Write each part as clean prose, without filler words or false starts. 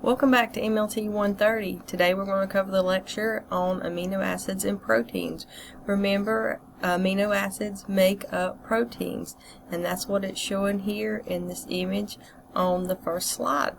Welcome back to MLT 130. Today we're going to cover the lecture on amino acids and proteins. Remember, amino acids make up proteins, and that's what it's showing here in this image on the first slide.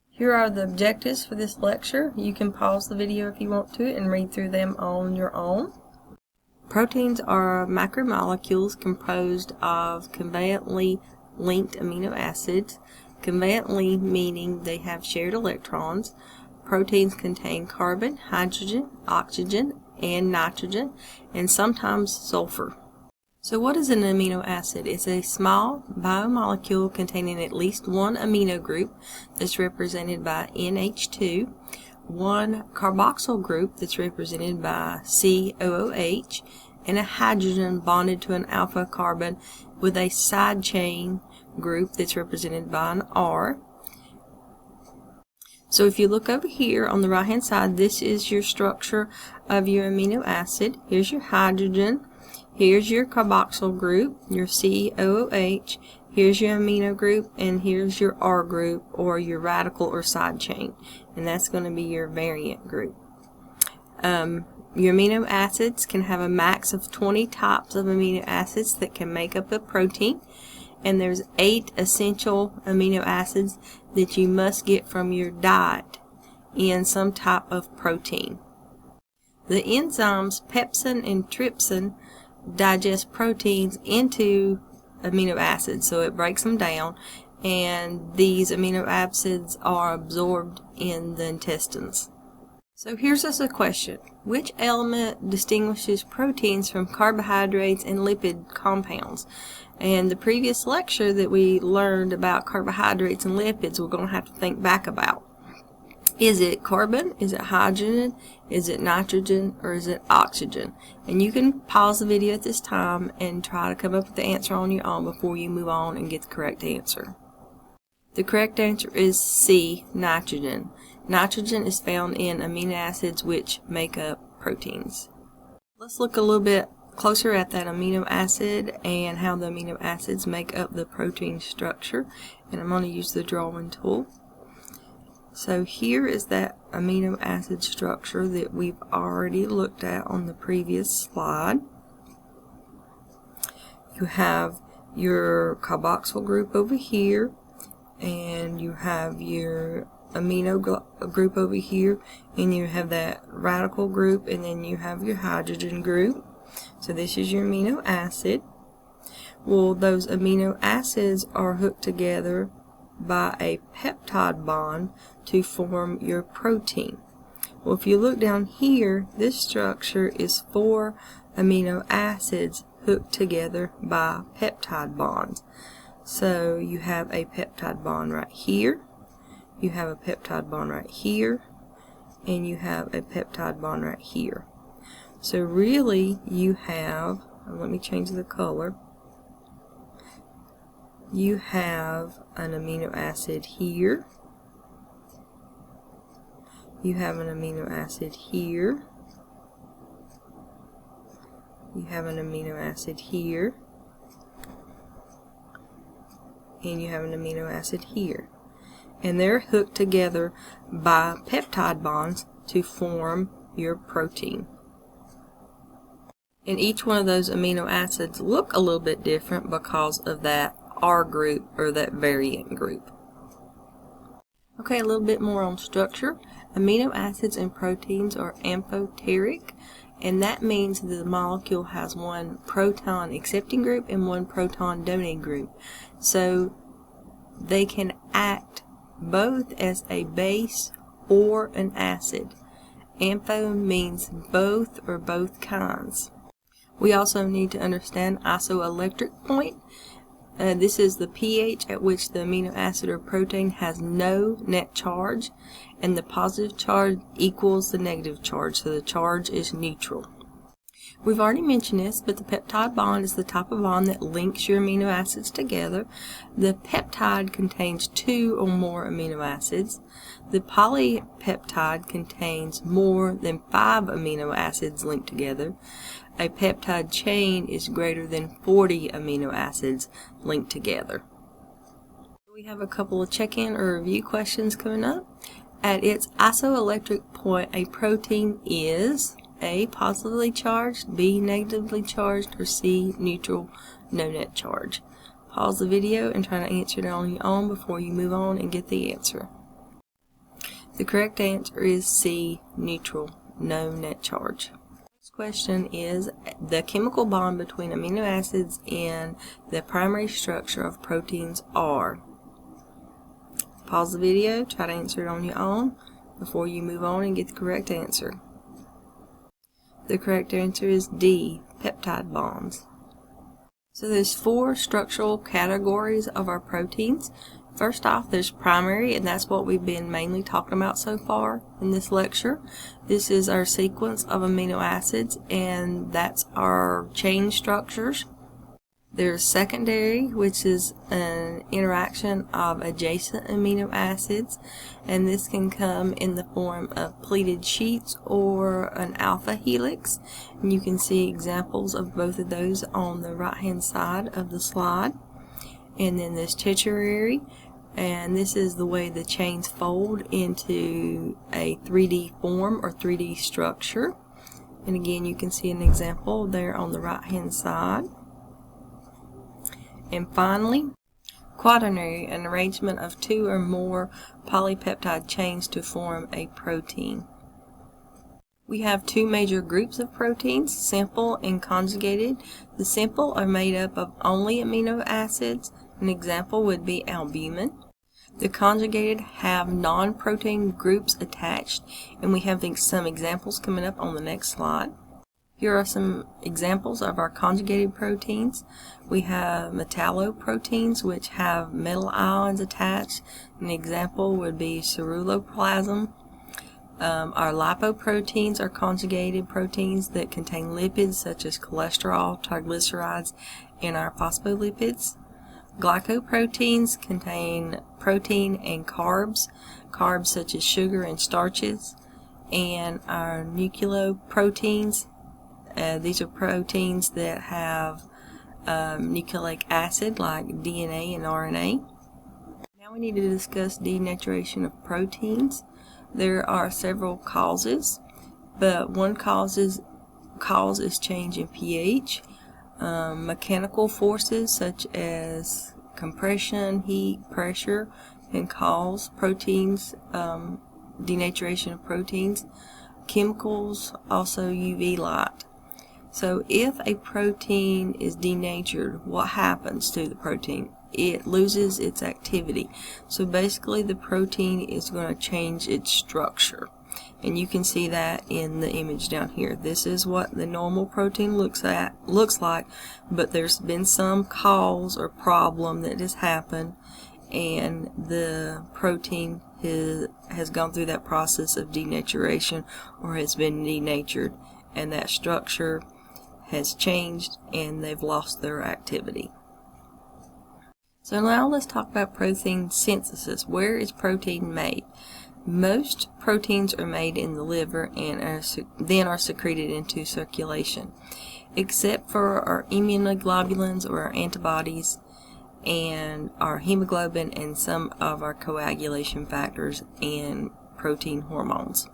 Here are the objectives for this lecture. You can pause the video if you want to and read through them on your own. Proteins are macromolecules composed of covalently linked amino acids. Covalently meaning they have shared electrons. Proteins contain carbon, hydrogen, oxygen, and nitrogen, and sometimes sulfur. So what is an amino acid? It's a small biomolecule containing at least one amino group that's represented by NH2, one carboxyl group that's represented by COOH, and a hydrogen bonded to an alpha carbon with a side chain group that's represented by an R. So if you look over here on the right hand side, this is your structure of your amino acid. Here's your hydrogen, here's your carboxyl group, your COOH, here's your amino group, and here's your R group, or your radical or side chain, and that's going to be your variant group. Your amino acids can have a max of 20 types of amino acids that can make up a protein, and there's 8 essential amino acids that you must get from your diet in some type of protein. The enzymes pepsin and trypsin digest proteins into amino acids, so it breaks them down, and these amino acids are absorbed in the intestines. So here's just a question. Which element distinguishes proteins from carbohydrates and lipid compounds? And the previous lecture that we learned about carbohydrates and lipids, we're going to have to think back about. Is it carbon? Is it hydrogen? Is it nitrogen? Or is it oxygen? And you can pause the video at this time and try to come up with the answer on your own before you move on and get the correct answer. The correct answer is C, nitrogen. Nitrogen is found in amino acids which make up proteins. Let's look a little bit closer at that amino acid and how the amino acids make up the protein structure. And I'm going to use the drawing tool. So here is that amino acid structure that we've already looked at on the previous slide. You have your carboxyl group over here, and you have your amino group over here, and you have that radical group, and then you have your hydrogen group. So this is your amino acid. Well, those amino acids are hooked together by a peptide bond to form your protein. Well, if you look down here, this structure is 4 amino acids hooked together by peptide bonds. So you have a peptide bond right here, you have a peptide bond right here, and you have a peptide bond right here. So really you have, let me change the color, you have an amino acid here, you have an amino acid here, you have an amino acid here, and you have an amino acid here. And they're hooked together by peptide bonds to form your protein. And each one of those amino acids look a little bit different because of that R group, or that variant group. Okay, a little bit more on structure. Amino acids and proteins are amphoteric, and that means that the molecule has one proton accepting group and one proton donating group. So they can act both as a base or an acid. Ampho means both or both kinds. We also need to understand isoelectric point. This is the pH at which the amino acid or protein has no net charge, and the positive charge equals the negative charge, so the charge is neutral. We've already mentioned this, but the peptide bond is the type of bond that links your amino acids together. The peptide contains 2 or more amino acids. The polypeptide contains more than 5 amino acids linked together. A peptide chain is greater than 40 amino acids linked together. We have a couple of check-in or review questions coming up. At its isoelectric point, a protein is A, positively charged, B, negatively charged, or C, neutral, no net charge. Pause the video and try to answer it on your own before you move on and get the answer. The correct answer is C, neutral, no net charge. Next question is the chemical bond between amino acids and the primary structure of proteins are. Pause the video, try to answer it on your own before you move on and get the correct answer. The correct answer is D, peptide bonds. So there's 4 structural categories of our proteins. First off, there's primary, and that's what we've been mainly talking about so far in this lecture. This is our sequence of amino acids, and that's our chain structures. There's secondary, which is an interaction of adjacent amino acids, and this can come in the form of pleated sheets or an alpha helix. And you can see examples of both of those on the right hand side of the slide. And then there's tertiary, and this is the way the chains fold into a 3D form or 3D structure. And again, you can see an example there on the right hand side. And finally, quaternary, an arrangement of 2 or more polypeptide chains to form a protein. We have 2 major groups of proteins, simple and conjugated. The simple are made up of only amino acids. An example would be albumin. The conjugated have non-protein groups attached, and we have some examples coming up on the next slide. Here are some examples of our conjugated proteins. We have metalloproteins, which have metal ions attached. An example would be ceruloplasmin. Our lipoproteins are conjugated proteins that contain lipids such as cholesterol, triglycerides, and our phospholipids. Glycoproteins contain protein and carbs such as sugar and starches. And our nucleoproteins, these are proteins that have nucleic acid like DNA and RNA. Now we need to discuss denaturation of proteins. There are several causes, but one cause is change in pH. Mechanical forces such as compression, heat, pressure can cause proteins, denaturation of proteins. Chemicals, also UV light. So if a protein is denatured, what happens to the protein? It loses its activity. So basically the protein is going to change its structure. And you can see that in the image down here. This is what the normal protein looks like, but there's been some cause or problem that has happened, and the protein has gone through that process of denaturation or has been denatured, and that structure has changed and they've lost their activity. So now let's talk about protein synthesis. Where is protein made? Most proteins are made in the liver and then are secreted into circulation, except for our immunoglobulins or our antibodies and our hemoglobin and some of our coagulation factors and protein hormones.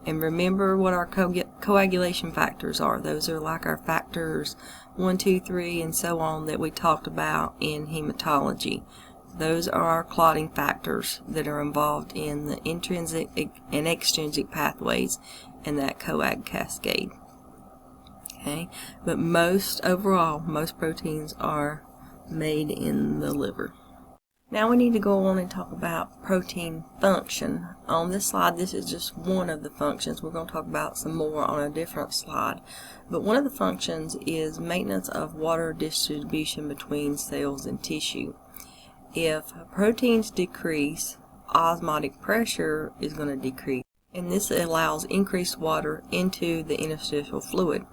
And remember what our coagulation factors are. Those are like our factors 1, 2, 3, and so on that we talked about in hematology. Those are our clotting factors that are involved in the intrinsic and extrinsic pathways in that coag cascade. Okay, but most proteins are made in the liver. Now we need to go on and talk about protein function. On this slide, this is just one of the functions. We're going to talk about some more on a different slide. But one of the functions is maintenance of water distribution between cells and tissue. If proteins decrease, osmotic pressure is going to decrease, and this allows increased water into the interstitial fluid.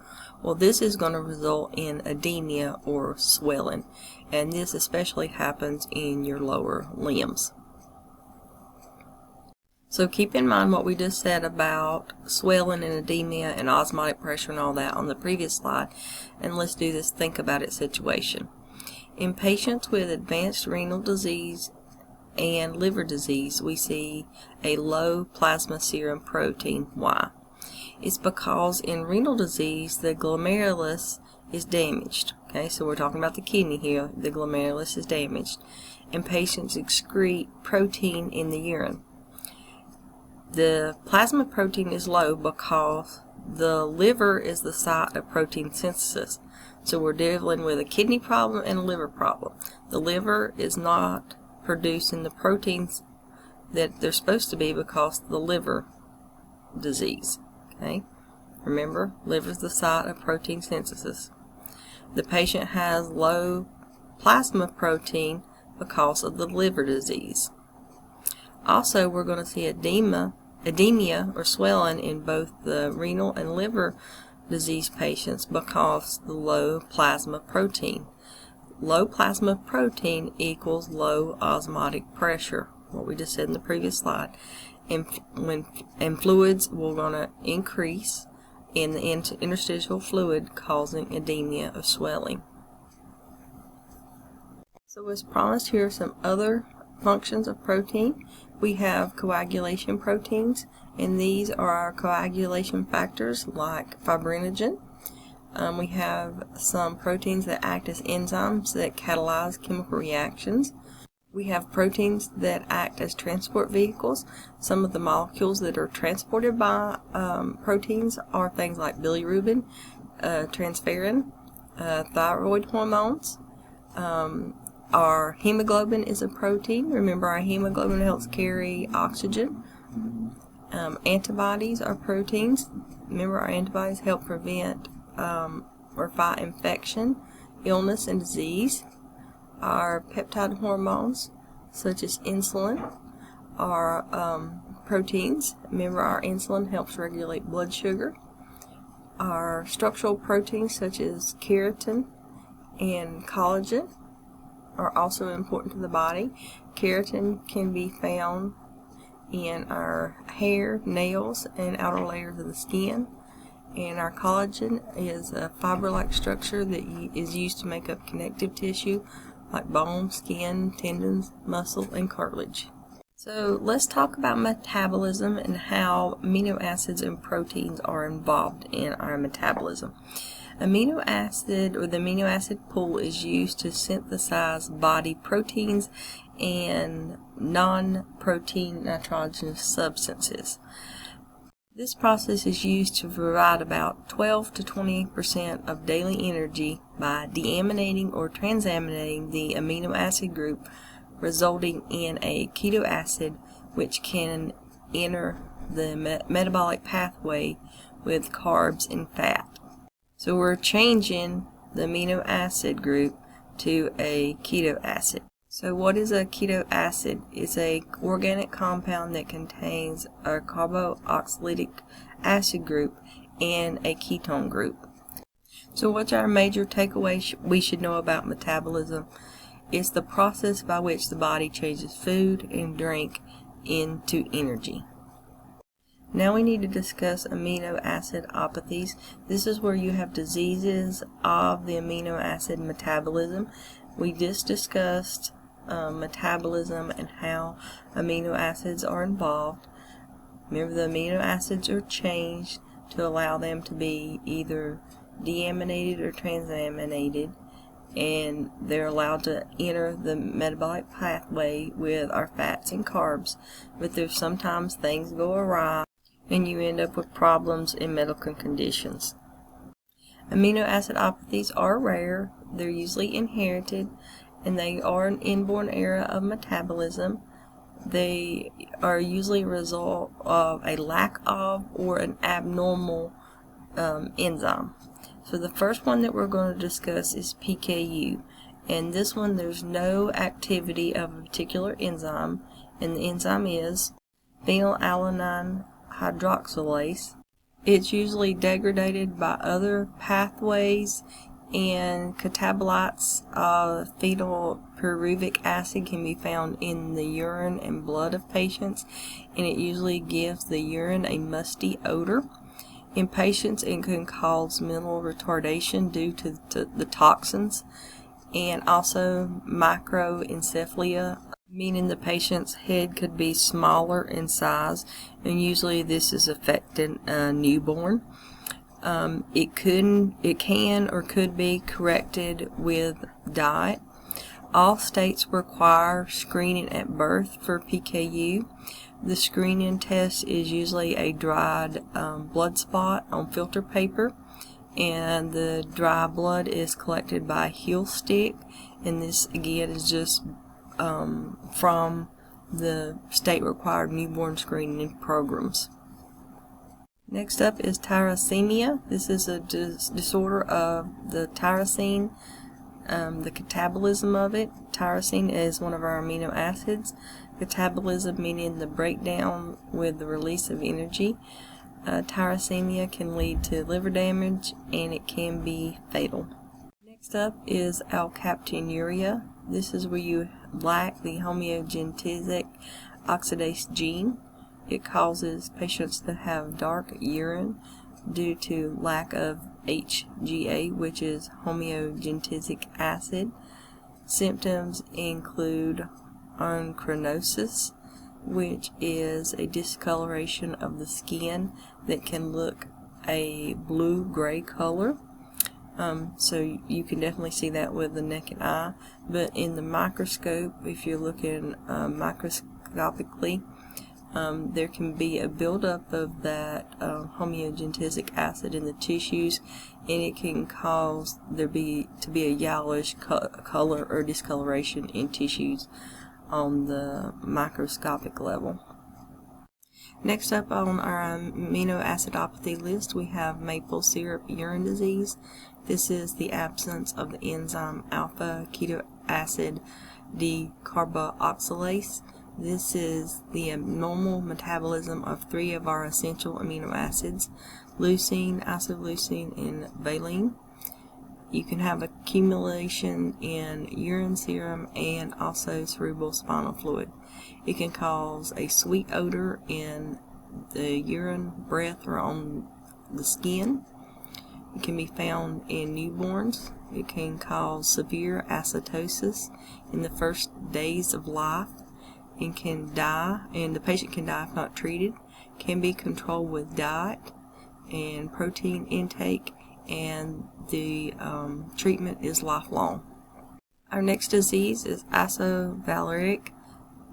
Well, this is going to result in edema or swelling, and this especially happens in your lower limbs. So keep in mind what we just said about swelling and edema and osmotic pressure and all that on the previous slide, and let's do this think about it situation. In patients with advanced renal disease and liver disease, we see a low plasma serum protein. Why? It's because in renal disease, the glomerulus is damaged. Okay, so we're talking about the kidney here. The glomerulus is damaged, and patients excrete protein in the urine. The plasma protein is low because the liver is the site of protein synthesis. So we're dealing with a kidney problem and a liver problem. The liver is not producing the proteins that they're supposed to be because of the liver disease. Okay? Remember, liver is the site of protein synthesis. The patient has low plasma protein because of the liver disease. Also, we're going to see edema or swelling in both the renal and liver disease patients because of the low plasma protein. Low plasma protein equals low osmotic pressure, what we just said in the previous slide. And fluids will going to increase in the interstitial fluid, causing edema or swelling. So as promised, here are some other functions of protein. We have coagulation proteins, and these are our coagulation factors like fibrinogen. We have some proteins that act as enzymes that catalyze chemical reactions. We have proteins that act as transport vehicles. Some of the molecules that are transported by proteins are things like bilirubin, transferrin, thyroid hormones. Our hemoglobin is a protein. Remember, our hemoglobin helps carry oxygen. Antibodies are proteins. Remember, our antibodies help prevent or fight infection, illness, and disease. Our peptide hormones, such as insulin, are proteins. Remember, our insulin helps regulate blood sugar. Our structural proteins, such as keratin and collagen, are also important to the body. Keratin can be found in our hair, nails, and outer layers of the skin. And our collagen is a fiber-like structure that is used to make up connective tissue like bone, skin, tendons, muscle, and cartilage. So let's talk about metabolism and how amino acids and proteins are involved in our metabolism. Amino acid, or the amino acid pool, is used to synthesize body proteins and non-protein nitrogenous substances. This process is used to provide about 12 to 20% of daily energy by deaminating or transaminating the amino acid group, resulting in a keto acid, which can enter the metabolic pathway with carbs and fat. So we're changing the amino acid group to a keto acid. So what is a keto acid? It's an organic compound that contains a carboxylic acid group and a ketone group. So what's our major takeaway we should know about metabolism? It's the process by which the body changes food and drink into energy. Now we need to discuss amino acid apathies. This is where you have diseases of the amino acid metabolism. We just discussed metabolism and how amino acids are involved. Remember, the amino acids are changed to allow them to be either deaminated or transaminated, and they're allowed to enter the metabolic pathway with our fats and carbs. But there's sometimes things go awry and you end up with problems in medical conditions. Amino acid apathies are rare. They're usually inherited, and they are an inborn error of metabolism. They are usually a result of a lack of or an abnormal enzyme. So the first one that we're going to discuss is PKU, and this one there's no activity of a particular enzyme, and the enzyme is phenylalanine hydroxylase. It's usually degraded by other pathways, and catabolites of phenylpyruvic acid can be found in the urine and blood of patients, and it usually gives the urine a musty odor. In patients, it can cause mental retardation due to the toxins, and also microencephalia meaning the patient's head could be smaller in size, and usually this is affecting a newborn. It can or could be corrected with diet. All states require screening at birth for PKU. The screening test is usually a dried blood spot on filter paper, and the dry blood is collected by a heel stick, and this again is just from the state required newborn screening programs. Next up is tyrosemia. This is a disorder of the tyrosine, the catabolism of it. Tyrosine is one of our amino acids. Catabolism meaning the breakdown with the release of energy. Tyrosemia can lead to liver damage, and it can be fatal. Next up is alkaptonuria. This is where you lack the homeogenesic oxidase gene. It causes patients to have dark urine due to lack of HGA, which is homeogenesic acid. Symptoms include ochronosis, which is a discoloration of the skin that can look a blue-gray color. So you can definitely see that with the naked eye, but in the microscope, if you're looking microscopically, there can be a buildup of that homeogenesic acid in the tissues, and it can cause there to be a yellowish color or discoloration in tissues on the microscopic level. Next up on our amino acidopathy list, we have maple syrup urine disease. This is the absence of the enzyme alpha ketoacid decarboxylase. This is the abnormal metabolism of 3 of our essential amino acids, leucine, isoleucine, and valine. You can have accumulation in urine serum and also cerebral spinal fluid. It can cause a sweet odor in the urine, breath, or on the skin. It can be found in newborns. It can cause severe acidosis in the first days of life, and can die, and the patient can die if not treated. Can be controlled with diet and protein intake, and the treatment is lifelong. Our next disease is isovaleric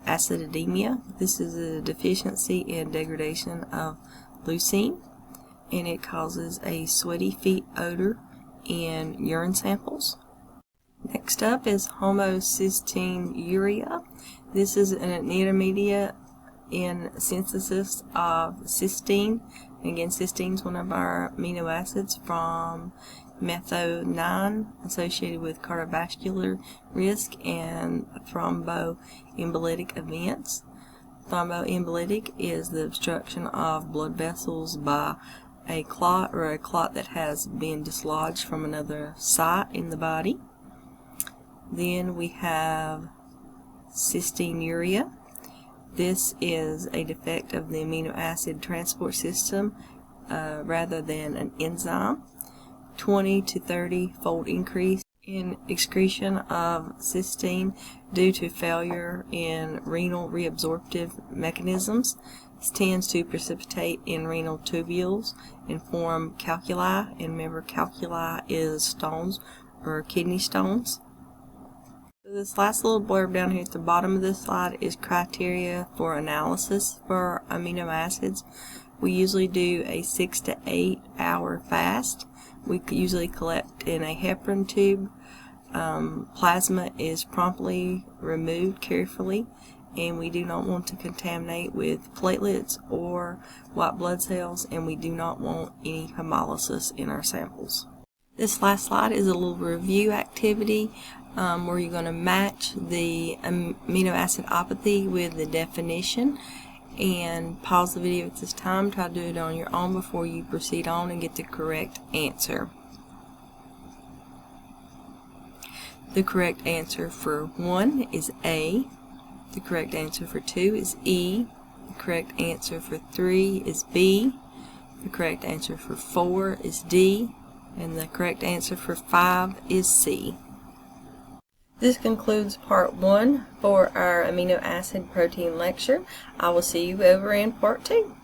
acidemia. This is a deficiency and degradation of leucine, and it causes a sweaty feet odor in urine samples. Next up is homocysteinuria. This is an intermediate in synthesis of cysteine. Again, cysteine is one of our amino acids from methionine, associated with cardiovascular risk and thromboembolic events. Thromboembolic is the obstruction of blood vessels by a clot or a clot that has been dislodged from another site in the body. Then we have cysteinuria. This is a defect of the amino acid transport system rather than an enzyme. 20 to 30-fold increase in excretion of cysteine due to failure in renal reabsorptive mechanisms. This tends to precipitate in renal tubules and form calculi, and remember, calculi is stones or kidney stones. This last little blurb down here at the bottom of this slide is criteria for analysis for amino acids. We usually do a 6 to 8 hour fast. We usually collect in a heparin tube. Plasma is promptly removed carefully, and we do not want to contaminate with platelets or white blood cells, and we do not want any hemolysis in our samples. This last slide is a little review activity where you're going to match the amino acidopathy with the definition, and pause the video at this time. Try to do it on your own before you proceed on and get the correct answer. The correct answer for 1 is A. The correct answer for 2 is E. The correct answer for 3 is B. The correct answer for 4 is D. And the correct answer for 5 is C. This concludes part 1 for our amino acid protein lecture. I will see you over in part 2.